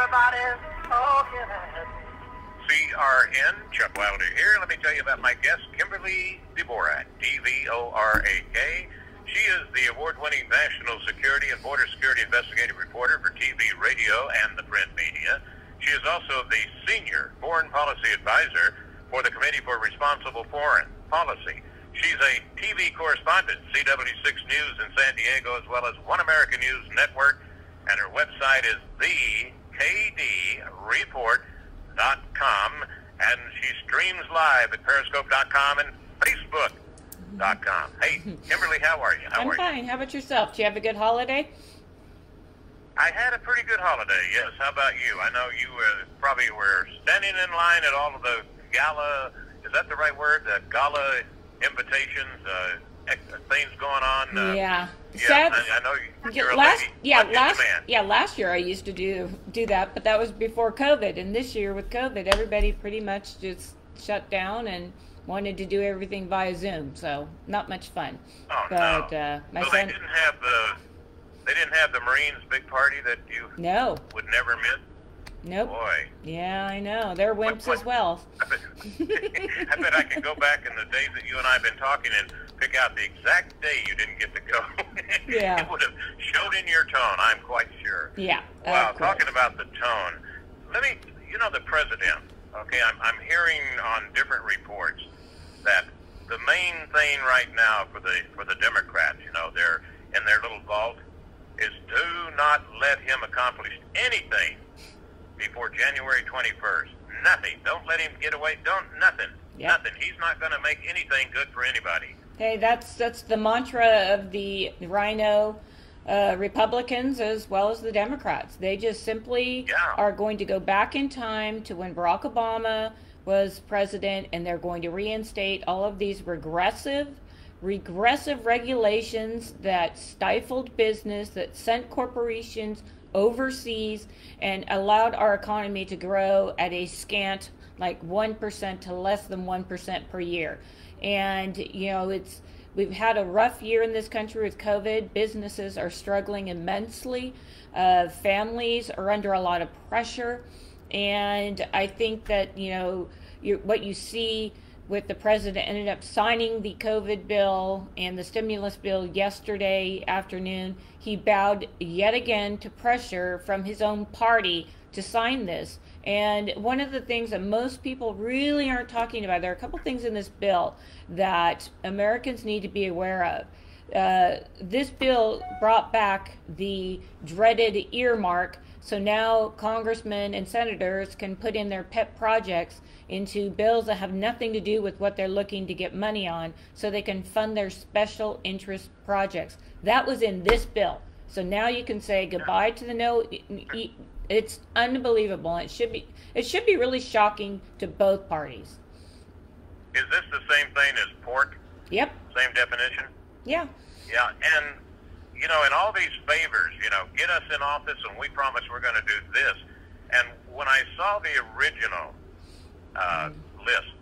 Everybody's talking at me. CRN, Chuck Wilder here. Let me tell you about my guest, Kimberly Dvorak, D-V-O-R-A-K. She is the award-winning National Security and Border Security Investigative Reporter for TV, radio, and the print media. She is also the Senior Foreign Policy Advisor for the Committee for Responsible Foreign Policy. She's a TV correspondent, CW6 News in San Diego, as well as One American News Network, and her website is thekdreport.com, and she streams live at periscope.com and facebook.com. Hey, Kimberly, how are you? I'm fine. How about yourself? Did you have a good holiday? I had a pretty good holiday, yes. How about you? I know you probably were standing in line at all of the gala, is that the right word? The gala invitations, things going on. Yeah. I know you're a lady. Last year I used to do that, but that was before COVID. And this year with COVID, everybody pretty much just shut down and wanted to do everything via Zoom. So not much fun. Oh, but, no. My so son, they didn't have the Marines' big party that you would never miss? Nope. Boy. Yeah, I know. They're wimps as well. I bet I can go back in the days that you and I have been talking and pick out the exact day you didn't get to go. Yeah. It would have showed in your tone, I'm quite sure. Yeah. Wow, talking about the tone, the president, okay, I'm hearing on different reports that the main thing right now for the Democrats, they're in their little vault, is do not let him accomplish anything before January 21st. Nothing. Don't let him get away. Nothing. Yep. Nothing. He's not going to make anything good for anybody. Hey, that's the mantra of the Rhino Republicans as well as the Democrats. They just simply are going to go back in time to when Barack Obama was president, and they're going to reinstate all of these regressive regulations that stifled business, that sent corporations overseas and allowed our economy to grow at a scant 1% to less than 1% per year. And we've had a rough year in this country with COVID. Businesses are struggling immensely. Families are under a lot of pressure. And I think that what you see with the president ended up signing the COVID bill and the stimulus bill yesterday afternoon. He bowed yet again to pressure from his own party to sign this. And one of the things that most people really aren't talking about, there are a couple things in this bill that Americans need to be aware of. This bill brought back the dreaded earmark, so now congressmen and senators can put in their pet projects into bills that have nothing to do with what they're looking to get money on, so they can fund their special interest projects. That was in this bill. So now you can say goodbye to the no. It's unbelievable. It should be really shocking to both parties. Is this the same thing as pork? Yep. Same definition? Yeah. Yeah, and in all these favors, get us in office and we promise we're going to do this. And when I saw the original list,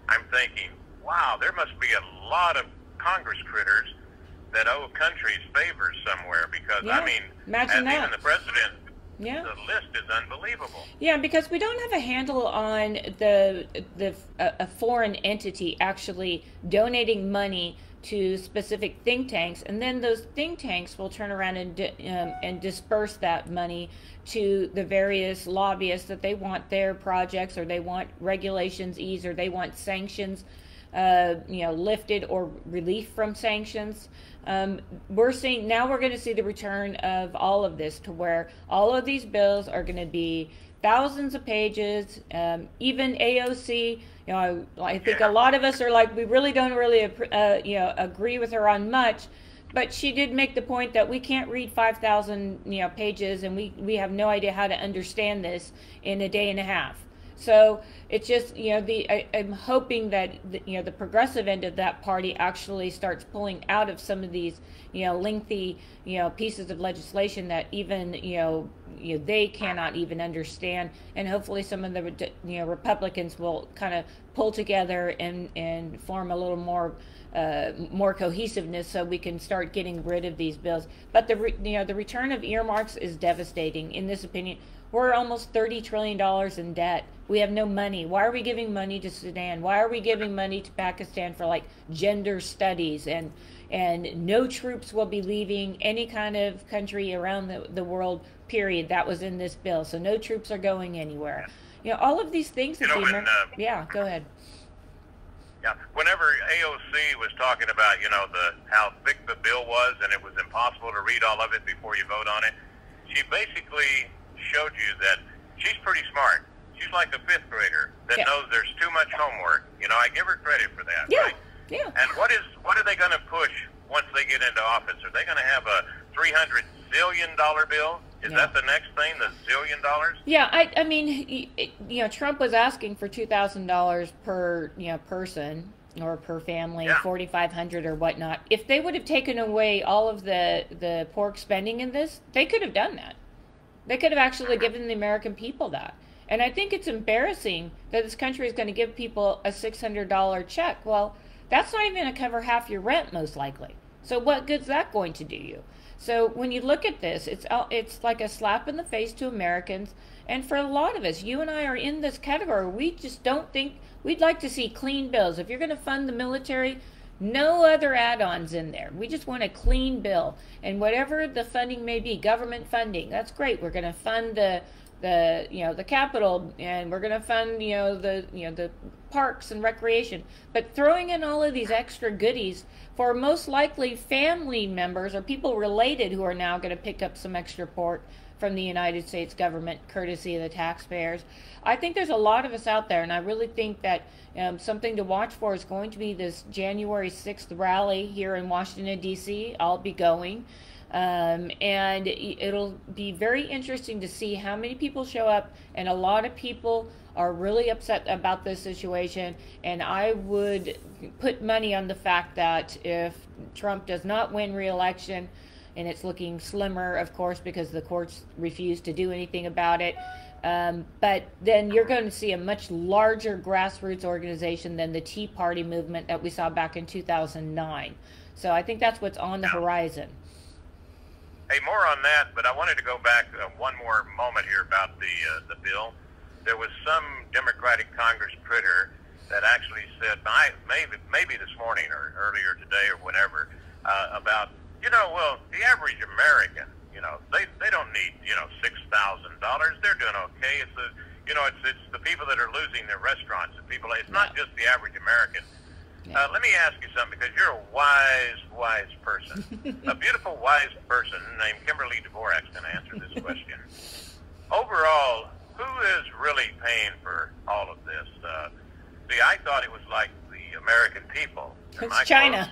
I'm thinking, wow, there must be a lot of Congress critters that owe countries favors somewhere, because imagine that. Even the president, the list is unbelievable. Yeah, because we don't have a handle on a foreign entity actually donating money to specific think tanks, and then those think tanks will turn around and disperse that money to the various lobbyists that they want their projects, or they want regulations eased, or they want sanctions lifted or relief from sanctions. We're going to see the return of all of this, to where all of these bills are going to be thousands of pages. Even AOC, I think a lot of us are like, we really don't agree with her on much, but she did make the point that we can't read 5,000 pages, and we have no idea how to understand this in a day and a half. So it's just, I'm hoping that the progressive end of that party actually starts pulling out of some of these lengthy pieces of legislation that even they cannot even understand. And hopefully some of the Republicans will kind of pull together and form a little more cohesiveness so we can start getting rid of these bills. But the return of earmarks is devastating, in this opinion. We're almost $30 trillion in debt. We have no money. Why are we giving money to Sudan? Why are we giving money to Pakistan for like gender studies? And no troops will be leaving any kind of country around the world, period. That was in this bill. So no troops are going anywhere. All of these things that yeah, go ahead. Yeah, whenever AOC was talking about, how thick the bill was and it was impossible to read all of it before you vote on it, she basically showed you that she's pretty smart. She's like a fifth grader that knows there's too much homework. I give her credit for that. Yeah, right? yeah. And what are they going to push once they get into office? Are they going to have a $300 zillion bill? Is that the next thing, the $1 zillion? Yeah, I mean, Trump was asking for $2,000 per person or per family, $4,500 or whatnot. If they would have taken away all of the pork spending in this, they could have done that. They could have actually given the American people that. And I think it's embarrassing that this country is going to give people a $600 check. Well, that's not even going to cover half your rent, most likely. So what good's that going to do you? So when you look at this, it's like a slap in the face to Americans. And for a lot of us, you and I are in this category. We just don't think, we'd like to see clean bills. If you're going to fund the military, no other add-ons in there. We just want a clean bill. And whatever the funding may be, government funding, that's great. We're going to fund the Capitol, and we're going to fund the parks and recreation. But throwing in all of these extra goodies for most likely family members or people related who are now going to pick up some extra pork from the United States government, courtesy of the taxpayers. I think there's a lot of us out there, and I really think that something to watch for is going to be this January 6th rally here in Washington, D.C. I'll be going. And it'll be very interesting to see how many people show up, and a lot of people are really upset about this situation, and I would put money on the fact that if Trump does not win re-election, and it's looking slimmer, of course, because the courts refuse to do anything about it, but then you're going to see a much larger grassroots organization than the Tea Party movement that we saw back in 2009. So I think that's what's on the horizon. Hey, more on that, but I wanted to go back one more moment here about the bill. There was some Democratic Congress critter that actually said, maybe this morning or earlier today or whenever, about, the average American, they don't need, $6,000. They're doing okay. It's the people that are losing their restaurants. It's not just the average American. Let me ask you something, because you're a wise person. A beautiful, wise person named Kimberly Dvorak's going to answer this question. Overall, who is really paying for all of this? See, I thought it was like the American people. It's China.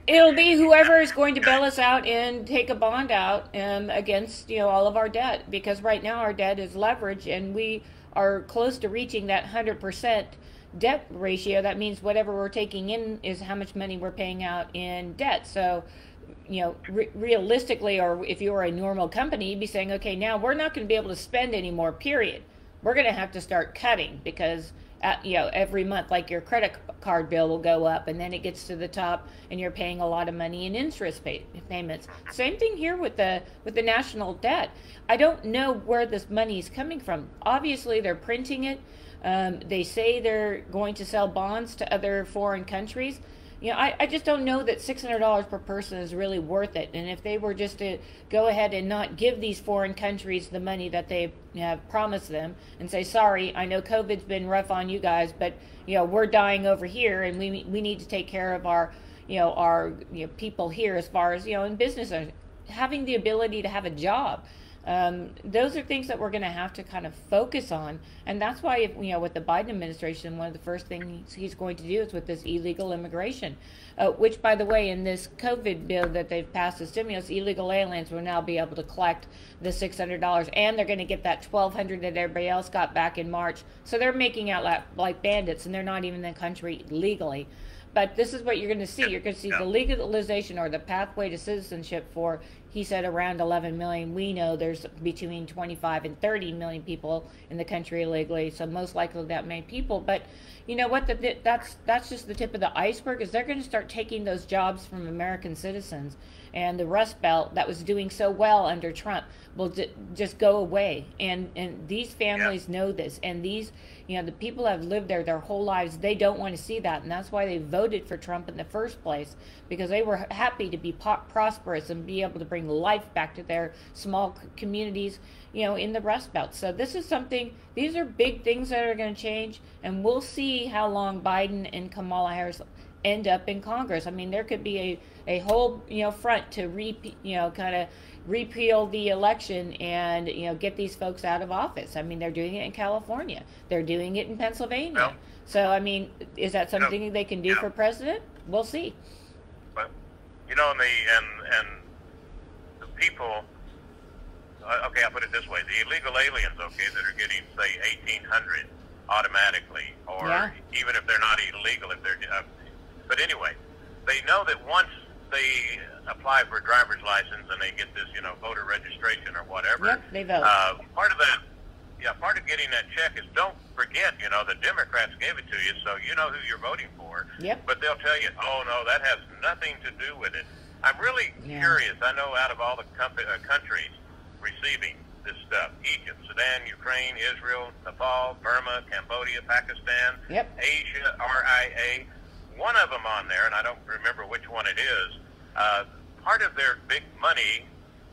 It'll be whoever is going to bail us out and take a bond out against all of our debt, because right now our debt is leveraged, and we are close to reaching that 100% debt ratio. That means whatever we're taking in is how much money we're paying out in debt. So, realistically, or if you were a normal company, you'd be saying, okay, now we're not going to be able to spend anymore, period. We're going to have to start cutting, because every month, like your credit card bill will go up, and then it gets to the top and you're paying a lot of money in interest payments. Same thing here with the national debt. I don't know where this money is coming from. Obviously, they're printing it. They say they're going to sell bonds to other foreign countries. I just don't know that $600 per person is really worth it. And if they were just to go ahead and not give these foreign countries the money that they have promised them, and say, sorry, I know COVID's been rough on you guys, but we're dying over here, and we need to take care of our people here, as far as in business, having the ability to have a job. Those are things that we're going to have to kind of focus on, and that's why, with the Biden administration, one of the first things he's going to do is with this illegal immigration, which, by the way, in this COVID bill that they've passed, the stimulus, illegal aliens will now be able to collect the $600, and they're going to get that $1,200 that everybody else got back in March. So they're making out like bandits, and they're not even in the country legally. But this is what you're going to see. You're going to see the legalization, or the pathway to citizenship, for he said around 11 million. We know there's between 25 and 30 million people in the country illegally, so most likely that many people. But you know what? That's just the tip of the iceberg. Is they're going to start taking those jobs from American citizens, and the Rust Belt that was doing so well under Trump will just go away. And these families know this, and these, you know, the people that have lived there their whole lives, they don't want to see that, and that's why they voted for Trump in the first place, because they were happy to be prosperous and be able to bring life back to their small communities, you know, in the Rust Belt. So this is something, these are big things that are going to change, and we'll see how long Biden and Kamala Harris end up in Congress. I mean, there could be a whole, you know, front to kind of repeal the election and, you know, get these folks out of office. I mean, they're doing it in California. They're doing it in Pennsylvania. Well, so, I mean, is that something they can do for president? We'll see. But, you know, and the people, okay, I'll put it this way. The illegal aliens, okay, that are getting, say, 1,800 automatically, or even if they're not illegal, if they're, but anyway, they know that once they apply for a driver's license and they get this, you know, voter registration or whatever. They vote. Part of that, part of getting that check is, don't forget, you know, the Democrats gave it to you, so you know who you're voting for. But they'll tell you, oh no, that has nothing to do with it. I'm really curious. I know out of all the countries receiving this stuff, Egypt, Sudan, Ukraine, Israel, Nepal, Burma, Cambodia, Pakistan, Asia, RIA. One of them on there, and I don't remember which one it is, part of their big money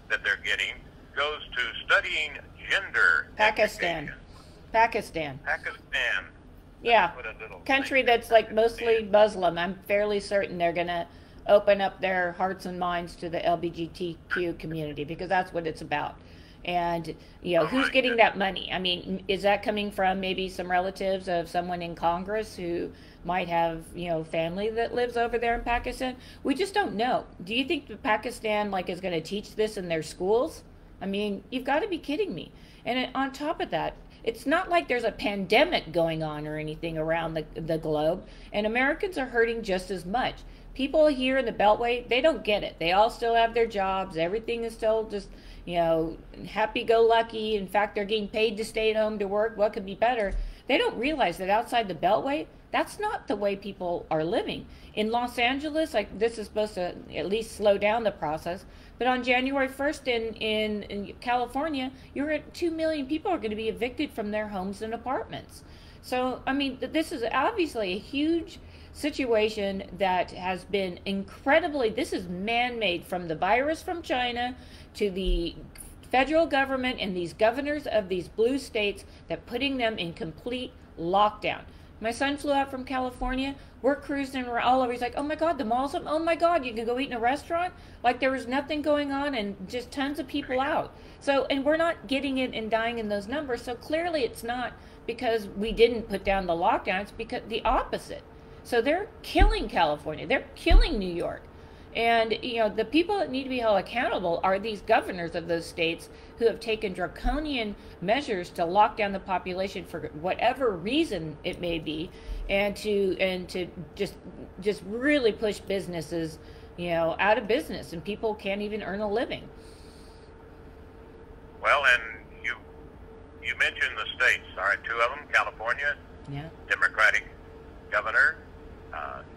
that they're getting goes to studying gender Pakistan. education. Pakistan. Yeah. Country that's like mostly Muslim. I'm fairly certain they're going to open up their hearts and minds to the LGBTQ community, because that's what it's about. And, you know, who's getting that money? I mean, is that coming from maybe some relatives of someone in Congress who might have, you know, family that lives over there in Pakistan? We just don't know. Do you think that Pakistan, like, is going to teach this in their schools? I mean, you've got to be kidding me. And on top of that, it's not like there's a pandemic going on or anything around the globe, and Americans are hurting just as much. People here in the Beltway, they don't get it. They all still have their jobs. Everything is still just, you know, happy-go-lucky. In fact, they're getting paid to stay at home to work. What could be better? They don't realize that outside the Beltway, that's not the way people are living. In Los Angeles, like, this is supposed to at least slow down the process. But on January 1st in California, you're at 2 million people are going to be evicted from their homes and apartments. So, I mean, this is obviously a huge situation that has been incredibly, this is man-made, from the virus from China to the federal government and these governors of these blue states that putting them in complete lockdown. My son flew out from California. We're cruising all over. He's like, oh my God, the mall's up. Oh my God, you can go eat in a restaurant? Like there was nothing going on and just tons of people out. So, and we're not getting it and dying in those numbers. So clearly it's not because we didn't put down the lockdown. It's because the opposite. So they're killing California. They're killing New York. And, you know, the people that need to be held accountable are these governors of those states who have taken draconian measures to lock down the population for whatever reason it may be, and to just really push businesses, you know, out of business, and people can't even earn a living. Well, and you mentioned the states. All right, two of them, California, Democratic governor,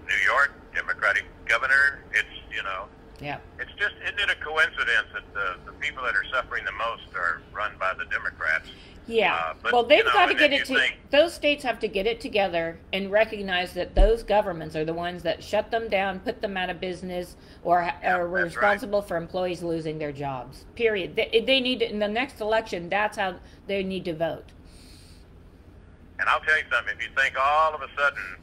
New York, Democratic governor. It's, you know, it's just, isn't it a coincidence that the people that are suffering the most are run by the Democrats? But, well, they've got to get it those states have to get it together and recognize that those governments are the ones that shut them down, put them out of business, or are responsible for employees losing their jobs. Period. They need to, in the next election, that's how they need to vote. And I'll tell you something, if you think all of a sudden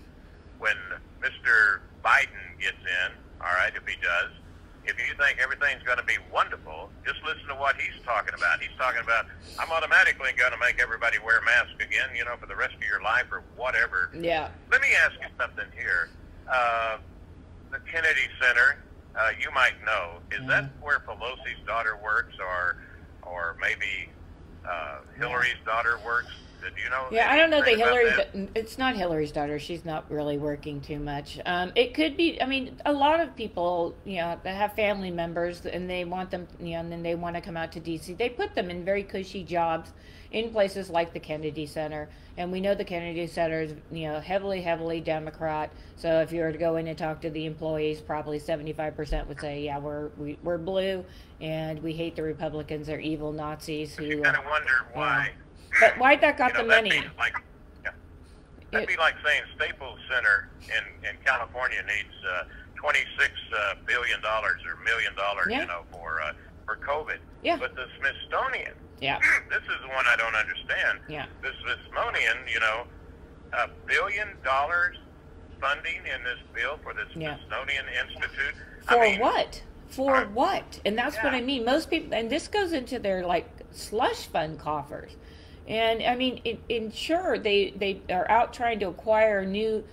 when Mr. Biden gets in, all right, if he does, if you think everything's going to be wonderful, just listen to what he's talking about. He's talking about, I'm automatically going to make everybody wear masks again, you know, for the rest of your life or whatever. Yeah. Let me ask you something here. The Kennedy Center, you might know, is that where Pelosi's daughter works, or maybe Hillary's daughter works? Do you know? Yeah, I don't know that anything about Hillary. It's not Hillary's daughter. She's not really working too much. It could be. I mean, a lot of people, that have family members and they want them, and then they want to come out to D.C. They put them in very cushy jobs in places like the Kennedy Center, and we know the Kennedy Center is, heavily Democrat. So if you were to go in and talk to the employees, probably 75% would say, yeah, we're blue, and we hate the Republicans. They're evil Nazis who. You kind of wonder why. But why'd that got the money? That'd be like saying Staples Center in California needs $26 billion or $1 million, for COVID. Yeah. But the Smithsonian, this is the one I don't understand. Yeah. The Smithsonian, $1 billion funding in this bill for the Smithsonian Institute. What? For what? And that's what I mean. Most people, and this goes into their slush fund coffers. And I mean, sure, they are out trying to acquire new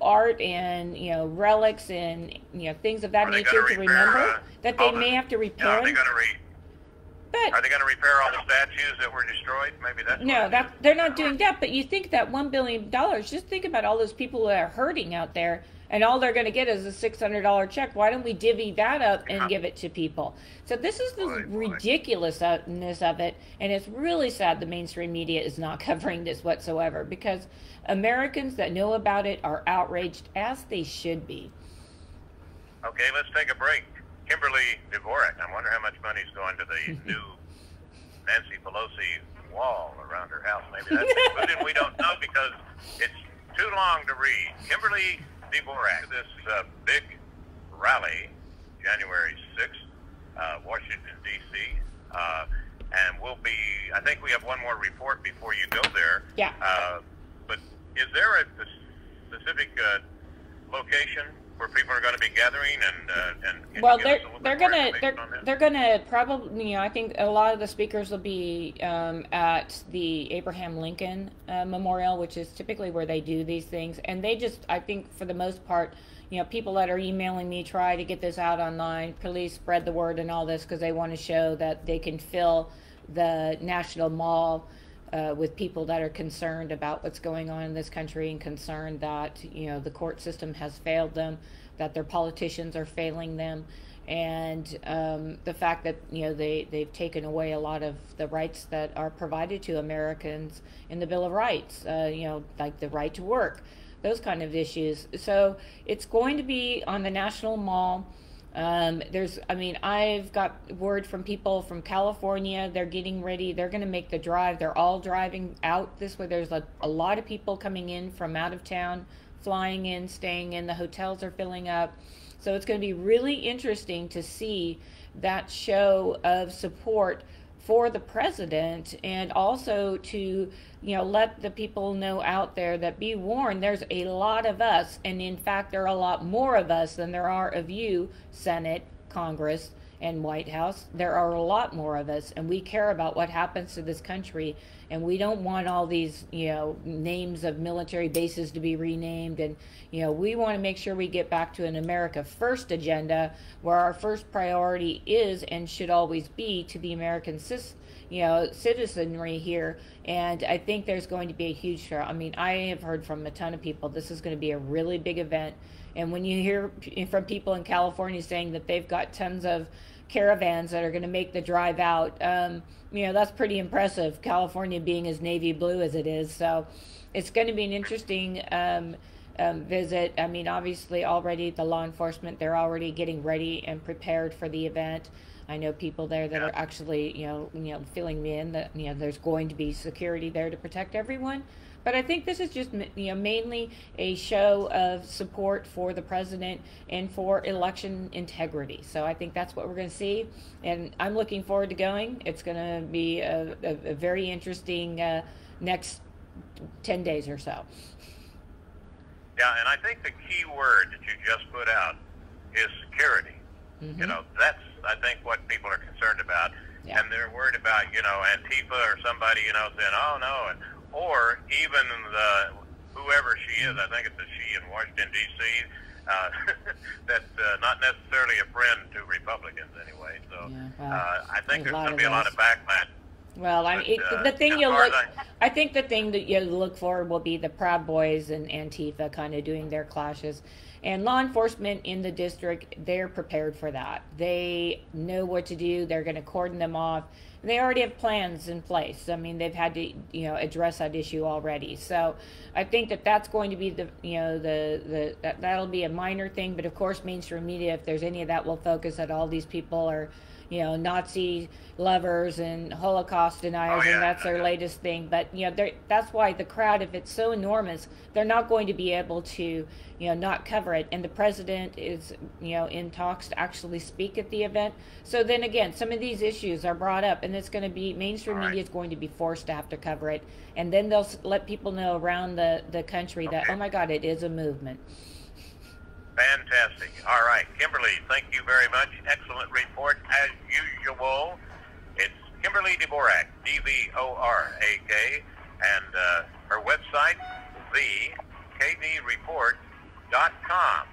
art and relics and things of that nature to remember that they may have to repair. Are they going to repair all the statues that were destroyed? Maybe that's they're not doing that. But you think that $1 billion? Just think about all those people that are hurting out there. And all they're going to get is a $600 check. Why don't we divvy that up and give it to people? So this is the ridiculousness of it. And it's really sad the mainstream media is not covering this whatsoever, because Americans that know about it are outraged, as they should be. Okay, let's take a break. Kimberly Dvorak, I wonder how much money's going to the new Nancy Pelosi wall around her house. Maybe that's included. We don't know because it's too long to read. Kimberly Dvorak, this big rally, January 6th, Washington, D.C., and I think we have one more report before you go there. Yeah. But is there a specific location where people are going to be gathering and well, they're gonna probably, I think a lot of the speakers will be at the Abraham Lincoln Memorial, which is typically where they do these things. And they just, I think for the most part, people that are emailing me, try to get this out online, please spread the word and all this, because they want to show that they can fill the National Mall with people that are concerned about what's going on in this country and concerned that the court system has failed them, that their politicians are failing them, and the fact that they've taken away a lot of the rights that are provided to Americans in the Bill of Rights, like the right to work, those kind of issues. So it's going to be on the National Mall. I've got word from people from California. They're getting ready. They're going to make the drive. They're all driving out this way. There's a lot of people coming in from out of town, flying in, staying in. The hotels are filling up. So it's going to be really interesting to see that show of support for the president, and also to let the people know out there that be warned, there's a lot of us, and in fact there are a lot more of us than there are of you, Senate, Congress, and White House. There are a lot more of us, and we care about what happens to this country, and we don't want all these names of military bases to be renamed, and we want to make sure we get back to an America First agenda, where our first priority is and should always be to the American citizenry here. And I think there's going to be a huge share. I have heard from a ton of people this is going to be a really big event. And when you hear from people in California saying that they've got tons of caravans that are going to make the drive out, that's pretty impressive, California being as navy blue as it is. So it's going to be an interesting visit. Obviously already the law enforcement, they're already getting ready and prepared for the event. I know people there that are actually, filling me in that, there's going to be security there to protect everyone. But I think this is just, mainly a show of support for the president and for election integrity. So I think that's what we're going to see. And I'm looking forward to going. It's going to be a very interesting next 10 days or so. Yeah, and I think the key word that you just put out is security. Mm-hmm. That's, I think, what people are concerned about. Yeah. And they're worried about, Antifa or somebody, saying, oh, no, or even whoever she is, I think it's a she in Washington, D.C., that's not necessarily a friend to Republicans anyway. So I think there's going to be a lot of backlash. Well, the thing I think the thing that you look for will be the Proud Boys and Antifa kind of doing their clashes. And law enforcement in the district, they're prepared for that. They know what to do. They're going to cordon them off. They already have plans in place. I mean, they've had to, address that issue already. So I think that that's going to be that'll be a minor thing. But of course, mainstream media, if there's any of that, will focus that all these people are, Nazi lovers and Holocaust deniers, and that's their latest thing. But that's why the crowd, if it's so enormous, they're not going to be able to, not cover it. And the president is, in talks to actually speak at the event. So then again, some of these issues are brought up, and it's going to be mainstream media is going to be forced to have to cover it, and then they'll let people know around the country that, oh my God, it is a movement. Fantastic. All right, Kimberly, thank you very much. Excellent report as usual. It's Kimberly Dvorak, D-V-O-R-A-K, and her website, thekdreport.com.